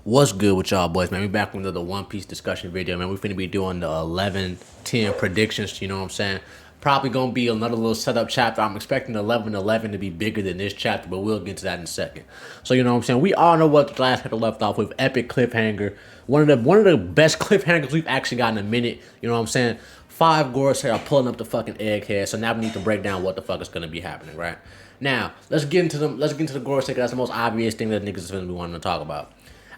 What's good with y'all boys, man? We back with another One Piece discussion video, man. We finna be doing the 11-10 predictions, you know what I'm saying? Probably gonna be another little setup chapter. I'm expecting 11-11 to be bigger than this chapter, but we'll get to that in a second. So you know what I'm saying? We all know what the last chapter left off with. Epic cliffhanger. One of the best cliffhangers we've actually got in a minute, you know what I'm saying? 5 Gorosei are pulling up the fucking egghead, so now we need to break down what the fuck is gonna be happening, right? Now, let's get into the Gorosei, because that's the most obvious thing that niggas is gonna be wanting to talk about.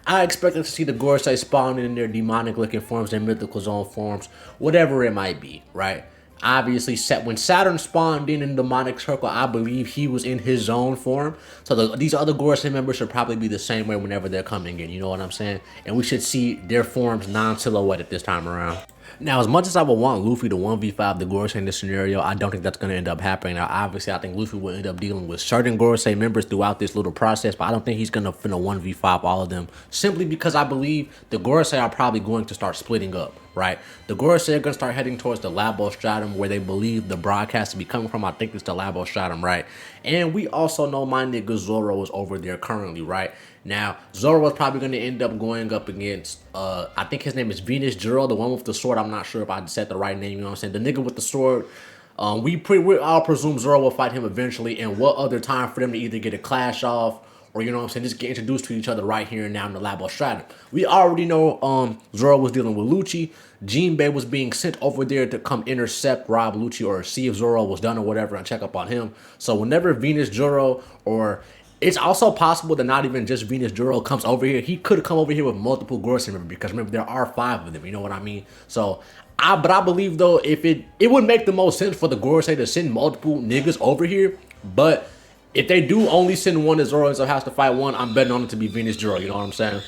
I expected to see the Gorosei spawning in their demonic-looking forms, their mythical zone forms, whatever it might be, right? Obviously, when Saturn spawned in the demonic circle, I believe he was in his zone form. So these other Gorosei members should probably be the same way whenever they're coming in, you know what I'm saying? And we should see their forms non-silhouetted this time around. Now, as much as I would want Luffy to 1v5 the Gorosei in this scenario, I don't think that's going to end up happening. Now, obviously, I think Luffy will end up dealing with certain Gorosei members throughout this little process, but I don't think he's going to finna 1v5 all of them, simply because I believe the Gorosei are probably going to start splitting up, right? The Gorosei are going to start heading towards the Labo Stratum, where they believe the broadcast to be coming from. I think it's the Labo Stratum, right? And we also know my nigga Zoro is over there currently, right? Now, Zoro is probably going to end up going up against, I think his name is Venus Juro, the one with the sword. I'm not sure if I said the right name, you know what I'm saying? The nigga with the sword. We all presume Zoro will fight him eventually, and what other time for them to either get a clash off or, you know what I'm saying, just get introduced to each other right here and now in the Labo Stratum. We already know Zoro was dealing with Lucci. Jinbei was being sent over there to come intercept Rob Lucci or see if Zoro was done or whatever and check up on him. So whenever Venus Juro, or it's also possible that not even just Venus Juro comes over here. He could come over here with multiple Gorosei members, because remember, there are 5 of them, you know what I mean? So I believe though, if it would make the most sense for the Gorosei to send multiple niggas over here, but if they do only send one, as Zoro has to fight one, I'm betting on it to be Venus Juro, you know what I'm saying?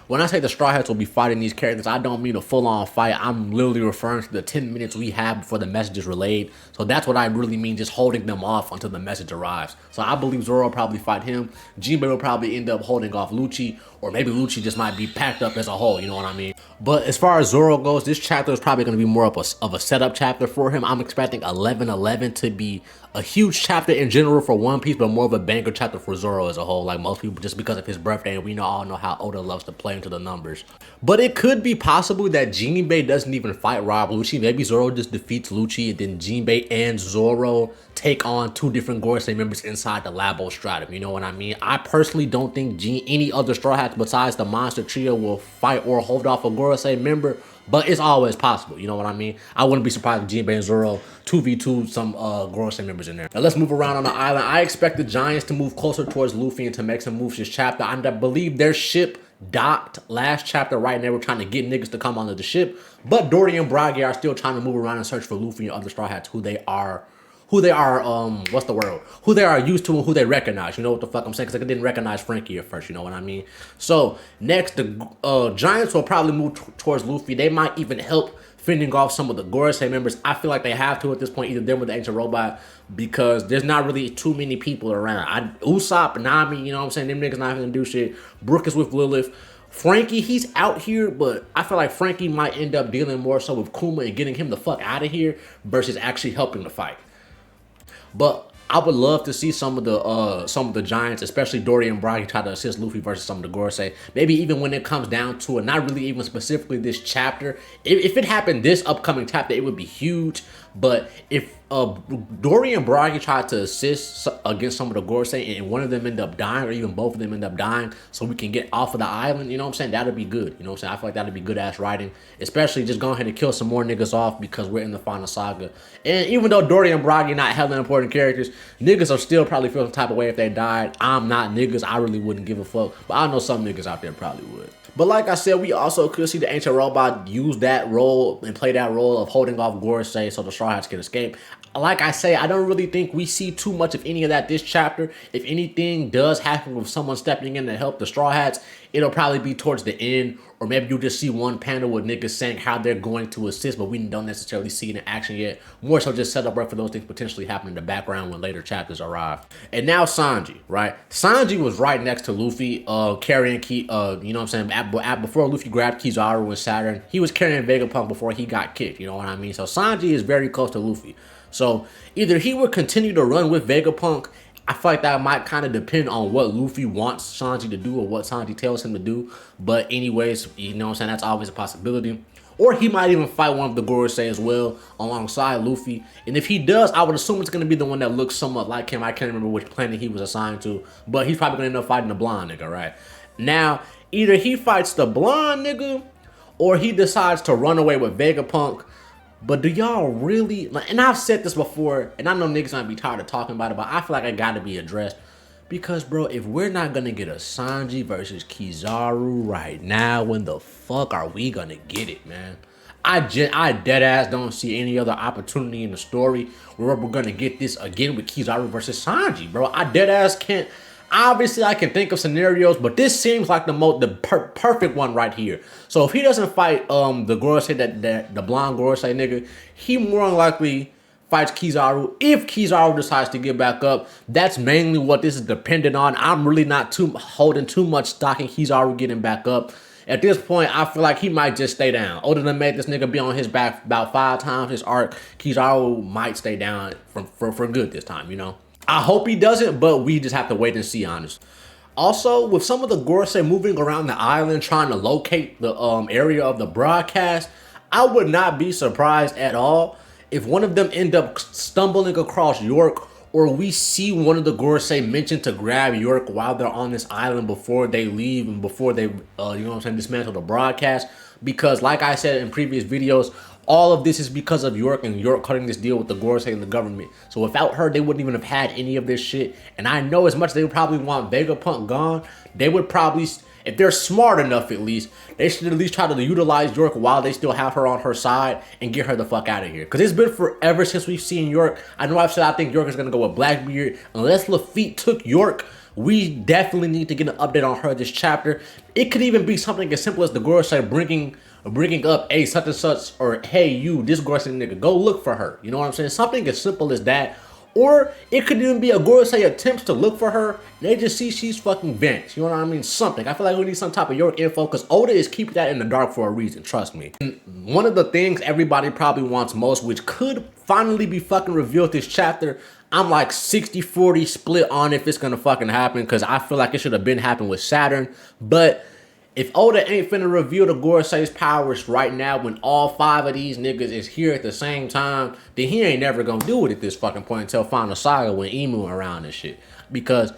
When I say the Straw Hats will be fighting these characters, I don't mean a full-on fight. I'm literally referring to the 10 minutes we have before the message is relayed. So that's what I really mean, just holding them off until the message arrives. So I believe Zoro will probably fight him. Jinbei will probably end up holding off Lucci, or maybe Lucci just might be packed up as a whole, you know what I mean? But as far as Zoro goes, this chapter is probably going to be more of a setup chapter for him. I'm expecting 11-11 to be a huge chapter in general for One Piece, but more of a banger chapter for Zoro as a whole, like most people, just because of his birthday, and we all know how Oda loves to play into the numbers. But it could be possible that Jinbei doesn't even fight Rob Lucci. Maybe Zoro just defeats Lucci, and then Jinbei and Zoro take on 2 different Gorosei members inside the Labo Stratum, you know what I mean? I personally don't think any other Straw Hats besides the Monster Trio will fight or hold off a Gorosei member, but it's always possible, you know what I mean? I wouldn't be surprised if Jinbei and Zoro 2v2 some Gorosei members in there. Now let's move around on the island. I expect the Giants to move closer towards Luffy and to make some moves this chapter. I believe their ship docked last chapter, right? And they were trying to get niggas to come onto the ship, but Dory and Bragi are still trying to move around and search for Luffy and other Straw Hats who they are used to and who they recognize, you know what the fuck I'm saying, because they didn't recognize Frankie at first, you know what I mean? So next, the Giants will probably move towards Luffy. They might even help fending off some of the Gorosei members. I feel like they have to at this point, either them or the Ancient Robot, because there's not really too many people around. Usopp, Nami, you know what I'm saying, them niggas not gonna do shit. Brook is with Lilith. Frankie, he's out here, but I feel like Frankie might end up dealing more so with Kuma and getting him the fuck out of here versus actually helping the fight. But I would love to see some of the Giants, especially Dory and Bragi, try to assist Luffy versus some of the Gorosei. Maybe even when it comes down to it, not really even specifically this chapter. If it happened this upcoming chapter, it would be huge. But if Dory and Bragi try to assist against some of the Gorosei and one of them end up dying, or even both of them end up dying, so we can get off of the island, you know what I'm saying? That'd be good. You know what I'm saying? I feel like that'd be good ass writing, especially just going ahead and kill some more niggas off because we're in the final saga. And even though Dory and Bragi are not hella important characters, niggas are still probably feel some type of way if they died. I'm not niggas. I really wouldn't give a fuck. But I know some niggas out there probably would. But like I said, we also could see the Ancient Robot use that role and play that role of holding off Gorosei so the Straw Hats can escape. Like I say, I don't really think we see too much of any of that this chapter. If anything does happen with someone stepping in to help the Straw Hats, it'll probably be towards the end, or maybe you'll just see one panel with niggas saying how they're going to assist, but we don't necessarily see it in action yet. More so just set up right for those things potentially happening in the background when later chapters arrive. And now Sanji, right? Sanji was right next to Luffy, carrying you know what I'm saying? Before Luffy grabbed Kizaru and Saturn, he was carrying Vegapunk before he got kicked, you know what I mean? So Sanji is very close to Luffy. So either he would continue to run with Vegapunk I feel like that might kind of depend on what Luffy wants Sanji to do or what Sanji tells him to do. But anyways, you know what I'm saying? That's always a possibility. Or he might even fight one of the Gorosei as well alongside Luffy. And if he does, I would assume it's going to be the one that looks somewhat like him. I can't remember which planet he was assigned to. But he's probably going to end up fighting the blonde nigga, right? Now, either he fights the blonde nigga or he decides to run away with Vegapunk. But do y'all really, like, and I've said this before, and I know niggas might be tired of talking about it, but I feel like it gotta be addressed. Because, bro, if we're not gonna get a Sanji versus Kizaru right now, when the fuck are we gonna get it, man? I dead ass don't see any other opportunity in the story where we're gonna get this again with Kizaru versus Sanji, bro. I dead ass can't. Obviously, I can think of scenarios, but this seems like the perfect one right here. So if he doesn't fight the Gorosei, the blonde Gorosei nigga, he more than likely fights Kizaru. If Kizaru decides to get back up, that's mainly what this is dependent on. I'm really not holding too much stock in Kizaru getting back up. At this point, I feel like he might just stay down. Oda done made this nigga be on his back about 5 times his arc. Kizaru might stay down for good this time, you know? I hope he doesn't, but we just have to wait and see, honest. Also, with some of the Gorosei moving around the island trying to locate the area of the broadcast, I would not be surprised at all if one of them end up stumbling across York, or we see one of the Gorosei mention to grab York while they're on this island before they leave and before they, you know what I'm saying, dismantle the broadcast. Because like I said in previous videos, all of this is because of York and York cutting this deal with the Gorosei and the government. So without her, they wouldn't even have had any of this shit. And I know as much as they would probably want Vegapunk gone, they would probably, if they're smart enough at least, they should at least try to utilize York while they still have her on her side and get her the fuck out of here. Because it's been forever since we've seen York. I know I've said I think York is going to go with Blackbeard. Unless Lafitte took York, we definitely need to get an update on her this chapter. It could even be something as simple as the Gorosei bringing up, hey, such and such, or hey, you, this Gorosei nigga, go look for her. You know what I'm saying? Something as simple as that. Or it could even be a Gorosei attempts to look for her, and they just see she's fucking vanished. You know what I mean? Something. I feel like we need some type of York info, because Oda is keeping that in the dark for a reason, trust me. And one of the things everybody probably wants most, which could finally be fucking revealed this chapter, I'm like 60-40 split on if it's gonna fucking happen, because I feel like it should have been happened with Saturn. But if Oda ain't finna reveal the Gorosei's powers right now when all 5 of these niggas is here at the same time, then he ain't never gonna do it at this fucking point until Final Saga when Emu around and shit. Because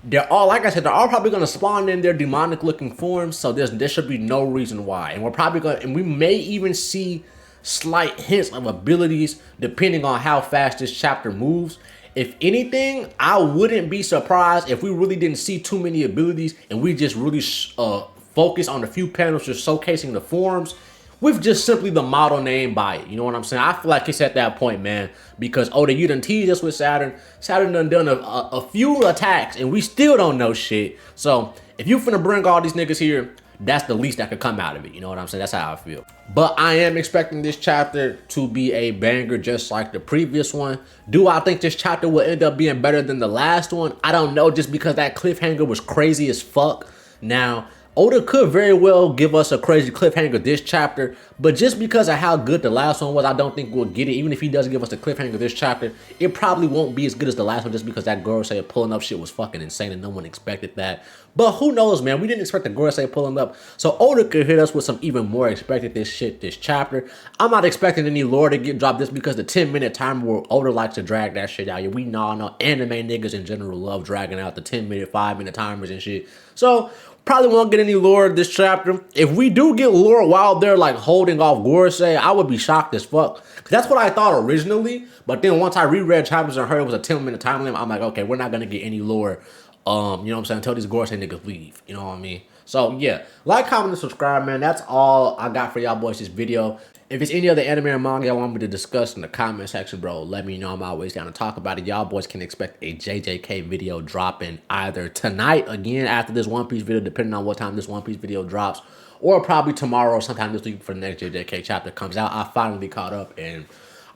they're all, like I said, they're all probably gonna spawn in their demonic looking forms, so there should be no reason why. And we're probably gonna, and we may even see slight hints of abilities depending on how fast this chapter moves. If anything, I wouldn't be surprised if we really didn't see too many abilities and we just really focus on a few panels just showcasing the forms with just simply the model name by it. You know what I'm saying? I feel like it's at that point, man, because Oda, you done teased us with Saturn. Saturn done a few attacks and we still don't know shit. So if you finna bring all these niggas here, that's the least that could come out of it. You know what I'm saying? That's how I feel. But I am expecting this chapter to be a banger just like the previous one. Do I think this chapter will end up being better than the last one? I don't know, just because that cliffhanger was crazy as fuck. Now, Oda could very well give us a crazy cliffhanger this chapter, but just because of how good the last one was, I don't think we'll get it. Even if he does give us a cliffhanger this chapter, it probably won't be as good as the last one just because that Gorosei pulling up shit was fucking insane and no one expected that. But who knows, man? We didn't expect the Gorosei pulling up, so Oda could hit us with some even more expected this shit this chapter. I'm not expecting any lore to get dropped just because the 10-minute timer where Oda likes to drag that shit out. Yeah, we know anime niggas in general love dragging out the 10-minute, 5-minute timers and shit. So probably won't get any lore this chapter. If we do get lore while they're like holding off Gorosei, I would be shocked as fuck. Cause that's what I thought originally. But then once I reread chapters and heard it was a 10-minute time limit, I'm like, okay, we're not gonna get any lore. You know what I'm saying? Until these Gorosei niggas leave. You know what I mean? So yeah, like, comment, and subscribe, man. That's all I got for y'all boys this video. If it's any other anime or manga y'all want me to discuss in the comment section, bro, let me know. I'm always down to talk about it. Y'all boys can expect a JJK video dropping either tonight, again, after this One Piece video, depending on what time this One Piece video drops, or probably tomorrow or sometime this week for the next JJK chapter comes out. I finally caught up, and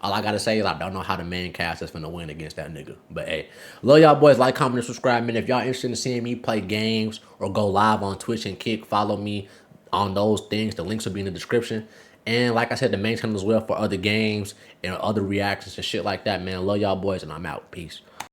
all I gotta say is I don't know how the main cast is finna win against that nigga. But hey, love y'all boys. Like, comment, and subscribe, man. If y'all interested in seeing me play games or go live on Twitch and Kick, follow me on those things. The links will be in the description. And like I said, the main channel as well for other games and other reactions and shit like that, man. Love y'all boys, and I'm out. Peace.